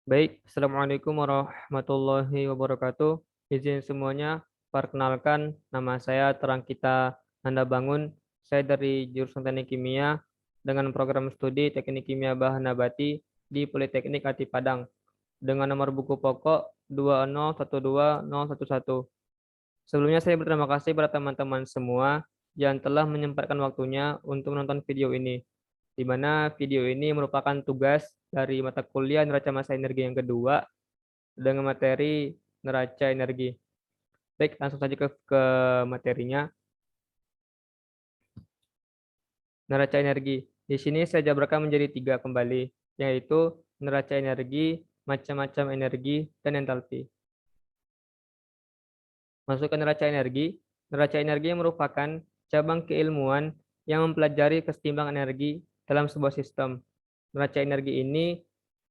Baik, Assalamualaikum warahmatullahi wabarakatuh. Izin semuanya, perkenalkan nama saya Terangkita Nanda Bangun. Saya dari jurusan Teknik Kimia dengan program studi Teknik Kimia Bahan Nabati di Politeknik Ati Padang dengan nomor buku pokok 2012011. Sebelumnya saya berterima kasih pada teman-teman semua yang telah menyempatkan waktunya untuk menonton video ini, di mana video ini merupakan tugas dari mata kuliah neraca massa energi yang kedua dengan materi neraca energi. Baik, langsung saja ke materinya. Neraca energi. Di sini saya jabarkan menjadi tiga kembali, yaitu neraca energi, macam-macam energi, dan entalpi. Masuk ke neraca energi. Neraca energi merupakan cabang keilmuan yang mempelajari kesetimbangan energi dalam sebuah sistem. Neraca energi ini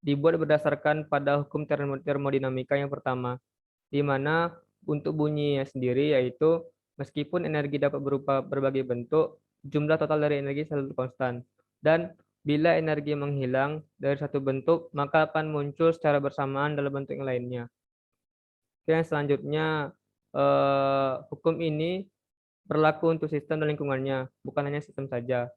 dibuat berdasarkan pada hukum termodinamika yang pertama, di mana untuk bunyinya sendiri yaitu meskipun energi dapat berupa berbagai bentuk, jumlah total dari energi selalu konstan. Dan bila energi menghilang dari satu bentuk, maka akan muncul secara bersamaan dalam bentuk yang lainnya. Oke, yang selanjutnya, hukum ini berlaku untuk sistem dan lingkungannya, bukan hanya sistem saja.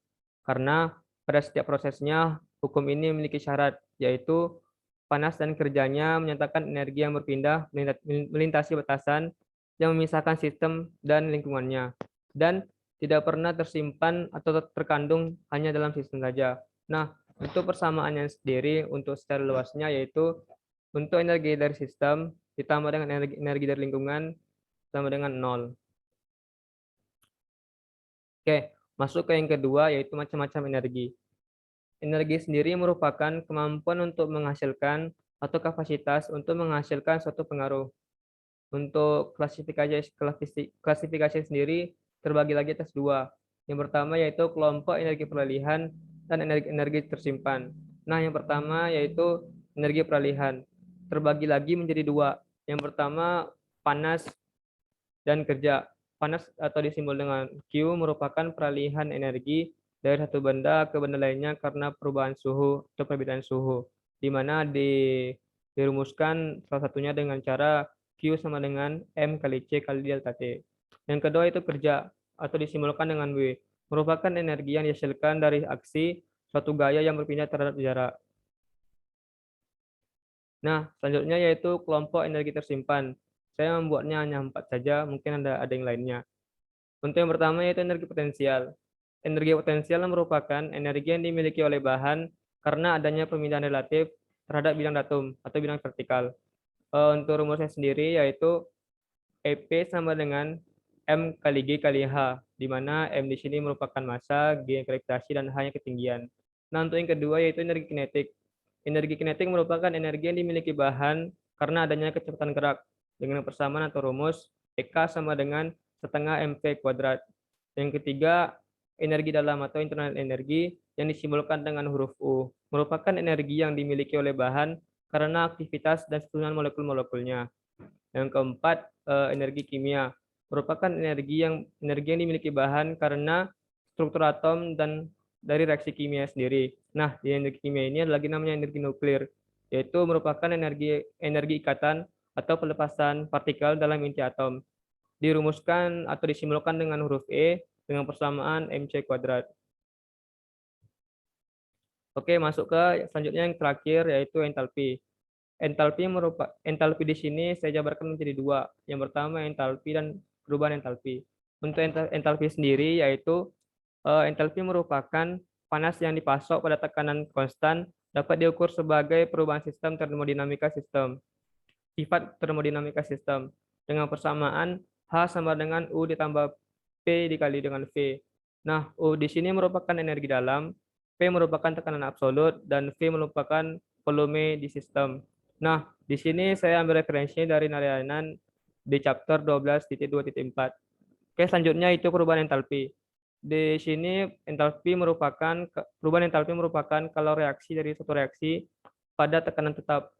Karena pada setiap prosesnya, hukum ini memiliki syarat, yaitu panas dan kerjanya menyatakan energi yang berpindah melintasi batasan yang memisahkan sistem dan lingkungannya, dan tidak pernah tersimpan atau terkandung hanya dalam sistem saja. Nah, untuk persamaannya sendiri, untuk secara luasnya, yaitu untuk energi dari sistem ditambah dengan energi dari lingkungan sama dengan nol. Oke, masuk ke yang kedua, yaitu macam-macam energi. Energi sendiri merupakan kemampuan untuk menghasilkan atau kapasitas untuk menghasilkan suatu pengaruh. Untuk klasifikasi sendiri terbagi lagi atas dua. Yang pertama yaitu kelompok energi peralihan dan energi tersimpan. Nah, yang pertama yaitu energi peralihan. Terbagi lagi menjadi dua. Yang pertama panas dan kerja. Panas atau disimbol dengan Q merupakan peralihan energi dari satu benda ke benda lainnya karena perubahan suhu atau perbedaan suhu, di mana dirumuskan salah satunya dengan cara Q sama dengan M kali C kali delta T. Yang kedua itu kerja atau disimbolkan dengan W, merupakan energi yang dihasilkan dari aksi suatu gaya yang berpindah terhadap jarak. Nah, selanjutnya yaitu kelompok energi tersimpan. Saya membuatnya hanya 4 saja, mungkin ada yang lainnya. Untuk yang pertama yaitu energi potensial. Energi potensial merupakan energi yang dimiliki oleh bahan karena adanya pemindahan relatif terhadap bidang datum atau bidang vertikal. Untuk rumusnya sendiri yaitu EP sama dengan M kali G kali H, di mana M di sini merupakan massa, G yang gravitasi, dan H yang ketinggian. Nah, untuk yang kedua yaitu energi kinetik. Energi kinetik merupakan energi yang dimiliki bahan karena adanya kecepatan gerak dengan persamaan atau rumus EK sama dengan setengah mv kuadrat. Yang ketiga, energi dalam atau internal energi yang disimbolkan dengan huruf U, merupakan energi yang dimiliki oleh bahan karena aktivitas dan susunan molekul-molekulnya. Yang keempat, energi kimia, merupakan energi yang dimiliki bahan karena struktur atom dan dari reaksi kimia sendiri. Nah, di energi kimia ini ada lagi namanya energi nuklir, yaitu merupakan energi ikatan atau pelepasan partikel dalam inti atom. Dirumuskan atau disimbolkan dengan huruf E dengan persamaan mc kuadrat. Oke, masuk ke selanjutnya yang terakhir yaitu entalpi. Entalpi di sini saya jabarkan menjadi dua. Yang pertama entalpi dan perubahan entalpi. Untuk entalpi sendiri yaitu entalpi merupakan panas yang dipasok pada tekanan konstan dapat diukur sebagai perubahan sistem termodinamika sistem. Sifat termodinamika sistem dengan persamaan H sama dengan U ditambah P dikali dengan V. Nah, U di sini merupakan energi dalam, P merupakan tekanan absolut, dan V merupakan volume di sistem. Nah, di sini saya ambil referensinya dari Narayanan di chapter 12.2.4. Oke, selanjutnya itu perubahan entalpi. Di sini perubahan entalpi merupakan kalau reaksi dari suatu reaksi pada tekanan tetap.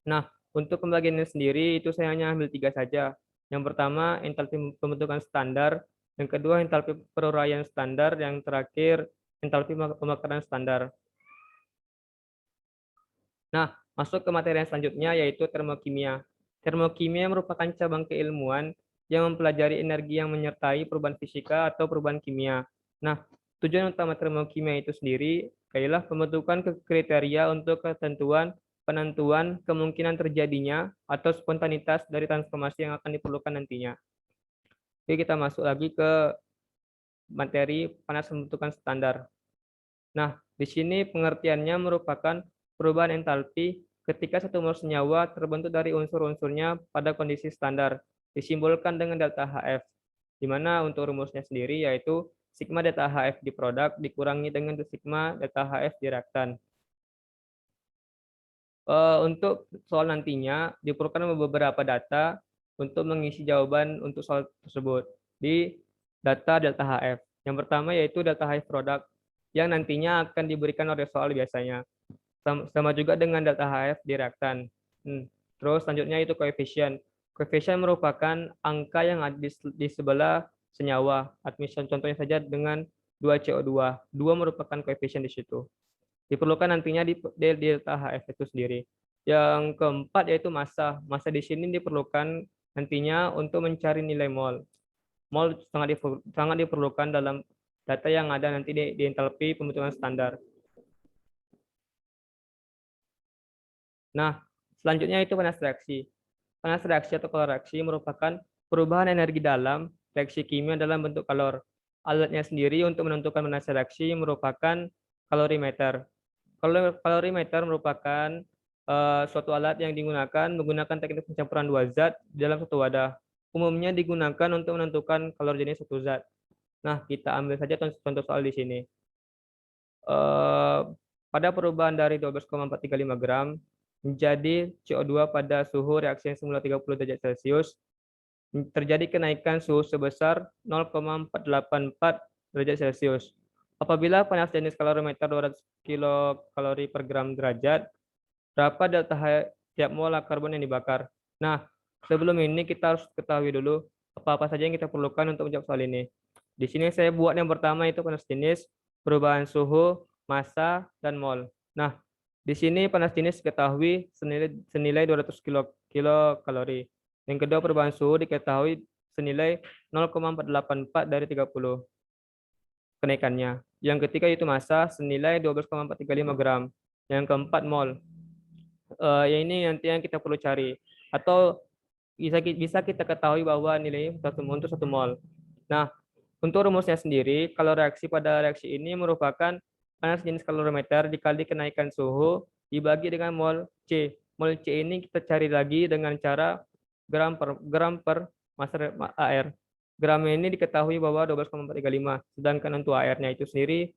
Nah, untuk pembagiannya sendiri itu saya hanya ambil tiga saja. Yang pertama, entalpi pembentukan standar. Yang kedua, entalpi peruraian standar. Yang terakhir, entalpi pembakaran standar. Nah, Masuk ke materi yang selanjutnya yaitu termokimia. Termokimia merupakan cabang keilmuan yang mempelajari energi yang menyertai perubahan fisika atau perubahan kimia. Nah, tujuan utama termokimia itu sendiri ialah pembentukan kriteria untuk ketentuan, penentuan, kemungkinan terjadinya, atau spontanitas dari transformasi yang akan diperlukan nantinya. Oke, kita masuk lagi ke materi panas pembentukan standar. Nah, di sini pengertiannya merupakan perubahan entalpi ketika satu mol senyawa terbentuk dari unsur-unsurnya pada kondisi standar, disimbolkan dengan delta HF, di mana untuk rumusnya sendiri yaitu sigma delta HF di produk dikurangi dengan sigma delta HF di reaktan. Untuk soal nantinya diperlukan beberapa data untuk mengisi jawaban untuk soal tersebut di data delta HF. Yang pertama yaitu delta HF produk yang nantinya akan diberikan oleh soal biasanya. Sama juga dengan delta HF di reaktan. Terus selanjutnya itu koefisien. Koefisien merupakan angka yang ada di sebelah senyawa. Admission contohnya saja dengan 2CO2. 2 merupakan koefisien di situ. Diperlukan nantinya di delta HF itu sendiri. Yang keempat yaitu massa. Massa di sini diperlukan nantinya untuk mencari nilai mol. Mol sangat diperlukan dalam data yang ada nanti di entalpi pembentukan standar. Nah, selanjutnya itu panas reaksi. Panas reaksi atau kalor reaksi merupakan perubahan energi dalam reaksi kimia dalam bentuk kalor. Alatnya sendiri untuk menentukan panas reaksi merupakan kalorimeter. Kalorimeter merupakan suatu alat yang digunakan menggunakan teknik pencampuran dua zat dalam satu wadah. Umumnya digunakan untuk menentukan kalor jenis satu zat. Nah, kita ambil saja contoh soal di sini. Pada perubahan dari 12,435 gram menjadi CO2 pada suhu reaksi yang semula 30 derajat Celcius, terjadi kenaikan suhu sebesar 0,484 derajat Celcius. Apabila panas jenis kalorimeter 200 kilokalori per gram derajat, berapa delta H tiap mol karbon yang dibakar? Nah, sebelum ini kita harus ketahui dulu apa-apa saja yang kita perlukan untuk menjawab soal ini. Di sini saya buat yang pertama itu panas jenis, perubahan suhu, massa, dan mol. Nah, di sini panas jenis diketahui senilai 200 kilokalori. Yang kedua perubahan suhu diketahui senilai 0,484 dari 30 kenaikannya. Yang ketiga itu massa senilai 12,435 gram. Yang keempat mol. Yang ini nanti yang kita perlu cari. Atau bisa kita ketahui bahwa nilai untuk 1 mol. Nah, untuk rumusnya sendiri, kalau reaksi pada reaksi ini merupakan panas jenis kalorimeter dikali kenaikan suhu dibagi dengan mol C. Mol C ini kita cari lagi dengan cara gram per massa air. Gram ini diketahui bahwa 12,435, sedangkan untuk airnya itu sendiri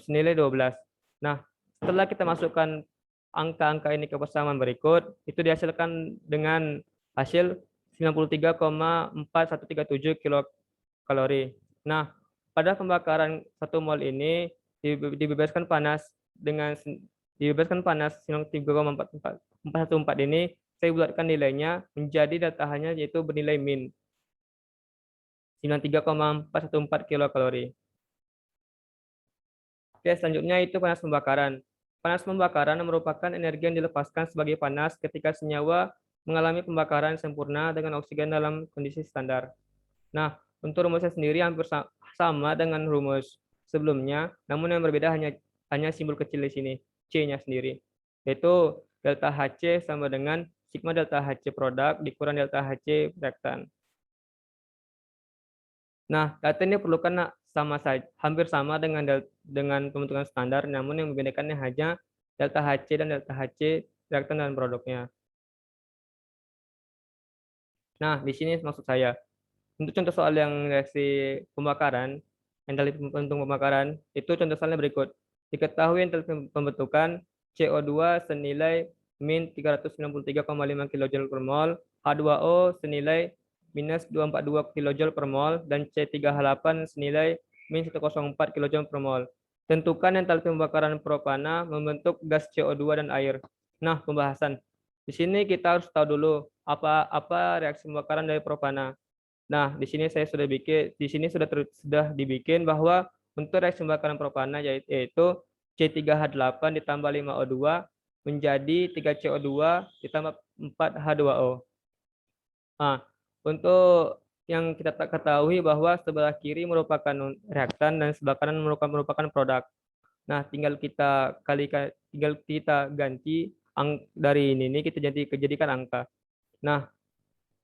senilai 12. Nah, setelah kita masukkan angka-angka ini ke persamaan berikut, itu dihasilkan dengan hasil 93,4137 kilokalori. Nah, pada pembakaran 1 mol ini dibebaskan panas dengan 3,414 ini, saya bulatkan nilainya menjadi delta H-nya yaitu bernilai min 93,414 kilokalori. Oke, selanjutnya itu panas pembakaran. Panas pembakaran merupakan energi yang dilepaskan sebagai panas ketika senyawa mengalami pembakaran sempurna dengan oksigen dalam kondisi standar. Nah, untuk rumusnya sendiri hampir sama dengan rumus sebelumnya, namun yang berbeda hanya simbol kecil di sini, C-nya sendiri, yaitu delta HC sama dengan sigma delta HC produk dikurang delta HC reaktan. Nah, data ini perlukan hampir sama dengan pembentukan standar, namun yang membedakannya hanya delta HC dan delta HC reaktan dan produknya. Nah, di sini maksud saya, untuk contoh soal yang reaksi pembakaran, entalpi pembakaran, itu contoh soalnya berikut. Diketahui entalpi pembentukan CO2 senilai min 393,5 kJ per mol, H2O senilai minus 242 kJ per mol, dan C3H8 senilai min 104 kJ per mol. Tentukan entalpi pembakaran propana membentuk gas CO2 dan air. Nah, pembahasan. Di sini kita harus tahu dulu apa reaksi pembakaran dari propana. Nah, di sini sudah dibikin bahwa untuk reaksi pembakaran propana yaitu C3H8 ditambah 5O2 menjadi 3CO2 ditambah 4H2O. Nah, untuk yang kita tak ketahui bahwa sebelah kiri merupakan reaktan dan sebelah kanan merupakan produk. Nah, tinggal kita ganti dari ini kita jadikan angka. Nah,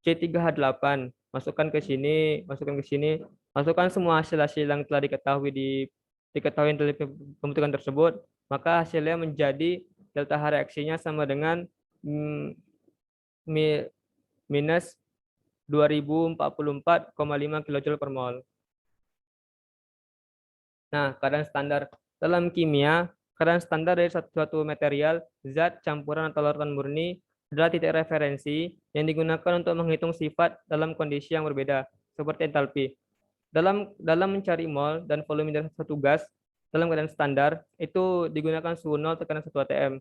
C3H8 masukkan ke sini, masukkan semua hasil-hasil yang telah diketahui dari pembentukan tersebut, maka hasilnya menjadi delta H reaksinya sama dengan mm, minus 2044,5 kJ per mol. Nah, keadaan standar dalam kimia, keadaan standar dari suatu material, zat, campuran, atau larutan murni adalah titik referensi yang digunakan untuk menghitung sifat dalam kondisi yang berbeda, seperti entalpi. Dalam mencari mol dan volume dari satu gas dalam keadaan standar, itu digunakan suhu 0 tekanan 1 atm.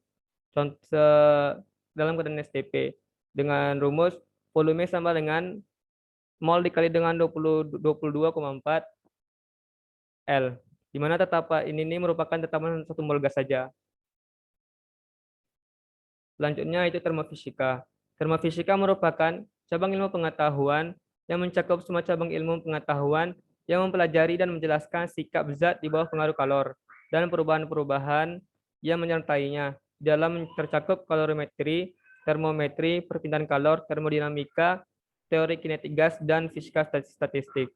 Dalam keadaan STP, dengan rumus volume sama dengan mol dikali dengan 22,4 L, di mana tetapan ini merupakan tetapan satu mol gas saja. Selanjutnya itu termofisika. Termofisika merupakan cabang ilmu pengetahuan yang mencakup semua cabang ilmu pengetahuan yang mempelajari dan menjelaskan sikap zat di bawah pengaruh kalor dan perubahan-perubahan yang menyertainya. Dalam tercakup kalorimetri, termometri, perpindahan kalor, termodinamika, teori kinetik gas, dan fisika statistik.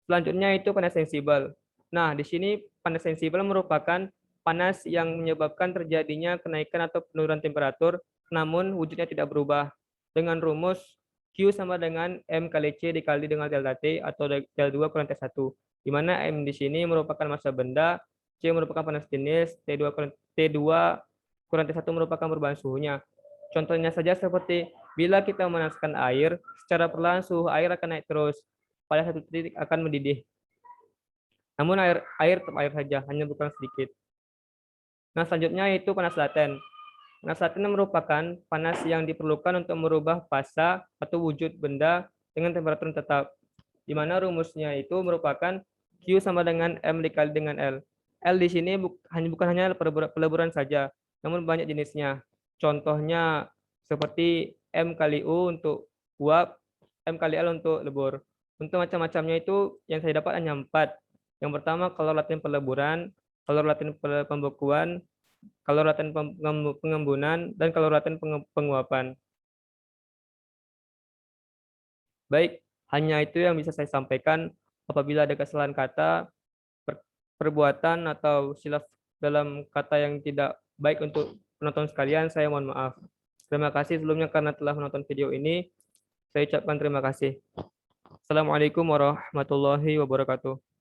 Selanjutnya itu panas sensibel. Nah, di sini panas sensibel merupakan panas yang menyebabkan terjadinya kenaikan atau penurunan temperatur, namun wujudnya tidak berubah. Dengan rumus Q sama dengan M kali C dikali dengan delta T atau del2 kurang T1. Di mana M di sini merupakan massa benda, C merupakan panas jenis, T2 kurang T1 merupakan perubahan suhunya. Contohnya saja seperti bila kita memanaskan air, secara perlahan suhu air akan naik terus. Pada satu titik akan mendidih. Namun air tetap air saja, hanya berkurang sedikit. Nah, selanjutnya itu panas laten. Panas laten merupakan panas yang diperlukan untuk merubah fasa atau wujud benda dengan temperatur tetap. Di mana rumusnya itu merupakan Q sama dengan M dikali dengan L. L di sini bukan hanya peleburan saja, namun banyak jenisnya. Contohnya seperti M kali U untuk uap, M kali L untuk lebur. Untuk macam-macamnya itu yang saya dapat hanya 4. Yang pertama kalor laten peleburan, kalor laten pembekuan, kalor laten pengembunan, dan kalor laten penguapan. Baik, hanya itu yang bisa saya sampaikan. Apabila ada kesalahan kata, perbuatan, atau silap dalam kata yang tidak baik untuk penonton sekalian, saya mohon maaf. Terima kasih sebelumnya karena telah menonton video ini. Saya ucapkan terima kasih. Assalamualaikum warahmatullahi wabarakatuh.